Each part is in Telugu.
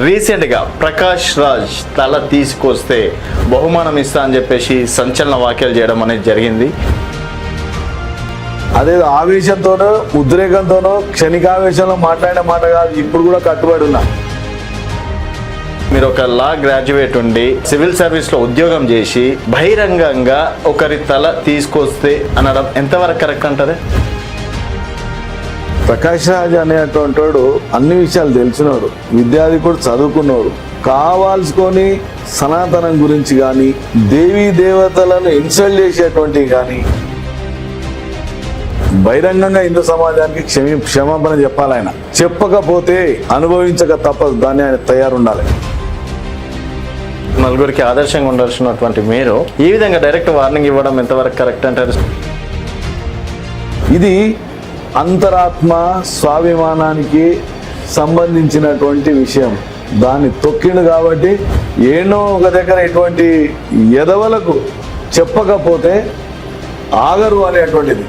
రీసెంట్గా ప్రకాష్ రాజ్ తల తీసుకొస్తే బహుమానం ఇస్తా అని చెప్పేసి సంచలన వ్యాఖ్యలు చేయడం అనేది జరిగింది. అదే ఆవేశంతోనో ఉద్రేకంతోనో క్షణికావేశంలో మాట్లాడిన మాట కాదు, ఇప్పుడు కూడా కట్టుబడి ఉన్నా. మీరు ఒక లా గ్రాడ్యుయేట్ ఉండి సివిల్ సర్వీస్లో ఉద్యోగం చేసి బహిరంగంగా ఒకరి తల తీసుకొస్తే అనడం ఎంతవరకు కరెక్ట్ అంటారు? ప్రకాష్ రాజ్ అనేటువంటి వాడు అన్ని విషయాలు తెలిసినోడు, విద్యాధికుడు, చదువుకున్నోడు. కావాల్సుకొని సనాతనం గురించి కానీ దేవీ దేవతలను ఇన్సల్ట్ చేసేటువంటివి కానీ బహిరంగంగా హిందూ సమాజానికి క్షమాపణ చెప్పాలి. ఆయన చెప్పకపోతే అనుభవించక తప్పదు, దాన్ని ఆయన తయారుండాలి. నలుగురికి ఆదర్శంగా ఉండాల్సినటువంటి మీరు ఈ విధంగా డైరెక్ట్ వార్నింగ్ ఇవ్వడం ఎంతవరకు కరెక్ట్ అంటారు? ఇది అంతరాత్మ స్వాభిమానానికి సంబంధించినటువంటి విషయం. దాన్ని తొక్కిండు కాబట్టి ఏనో ఒక దగ్గర ఇటువంటి ఎదవలకు చెప్పకపోతే ఆగరు అనేటువంటిది.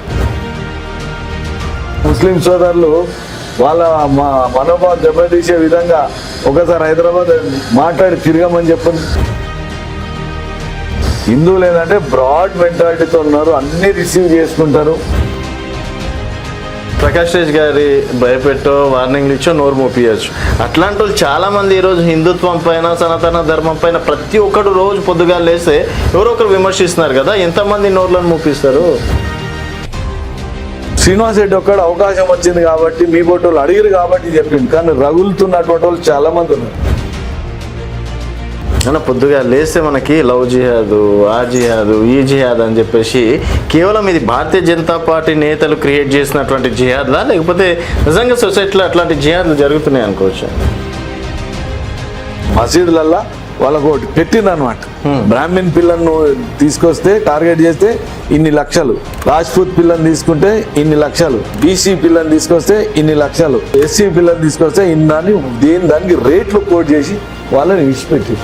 ముస్లిం సోదరులు వాళ్ళ మనోభావం దెబ్బతీసే విధంగా ఒకసారి హైదరాబాద్ మాట్లాడి తిరగమని చెప్పండి. హిందువులు ఏంటంటే బ్రాడ్ మెంటాలిటీతో ఉన్నారు, అన్ని రిసీవ్ చేసుకుంటారు. ప్రకాష్ రాజ్ గారి భయపెట్టో వార్నింగ్లు ఇచ్చో నోరు మోపియచ్చు. అట్లాంటి వాళ్ళు చాలా మంది ఈరోజు హిందుత్వం పైన సనాతన ధర్మం పైన ప్రతి ఒక్కడు రోజు పొద్దుగా లేస్తే ఎవరో ఒకరు విమర్శిస్తున్నారు కదా, ఎంతమంది నోర్లను మూపిస్తారు? శ్రీనివాస్ రెడ్డి ఒక్కడు అవకాశం వచ్చింది కాబట్టి మీ బొట్టోళ్ళు అడిగారు కాబట్టి చెప్పింది, కానీ రగులుతున్నటువంటి వాళ్ళు చాలా మంది ఉన్నారు. అన్న పొద్దుగా లేస్తే మనకి లవ్ జిహాదు, ఆ జిహాదు, ఈ జిహాద్ అని చెప్పేసి కేవలం ఇది భారతీయ జనతా పార్టీ నేతలు క్రియేట్ చేసినటువంటి జిహాద్లా, లేకపోతే నిజంగా సొసైటీలో అట్లాంటి జిహాద్లు జరుగుతున్నాయి అనుకోవచ్చు? మసీదులల్లా వాళ్ళకు ఒకటి పెట్టిందనమాట. బ్రాహ్మణ్ పిల్లను తీసుకొస్తే టార్గెట్ చేస్తే ఇన్ని లక్షలు, రాజ్పూత్ పిల్లని తీసుకుంటే ఇన్ని లక్షలు, బీసీ పిల్లని తీసుకొస్తే ఇన్ని లక్షలు, ఎస్సీ పిల్లని తీసుకొస్తే ఇన్ని, దానికి రేట్లు కోట్ చేసి వాళ్ళని విడిచిపెట్టి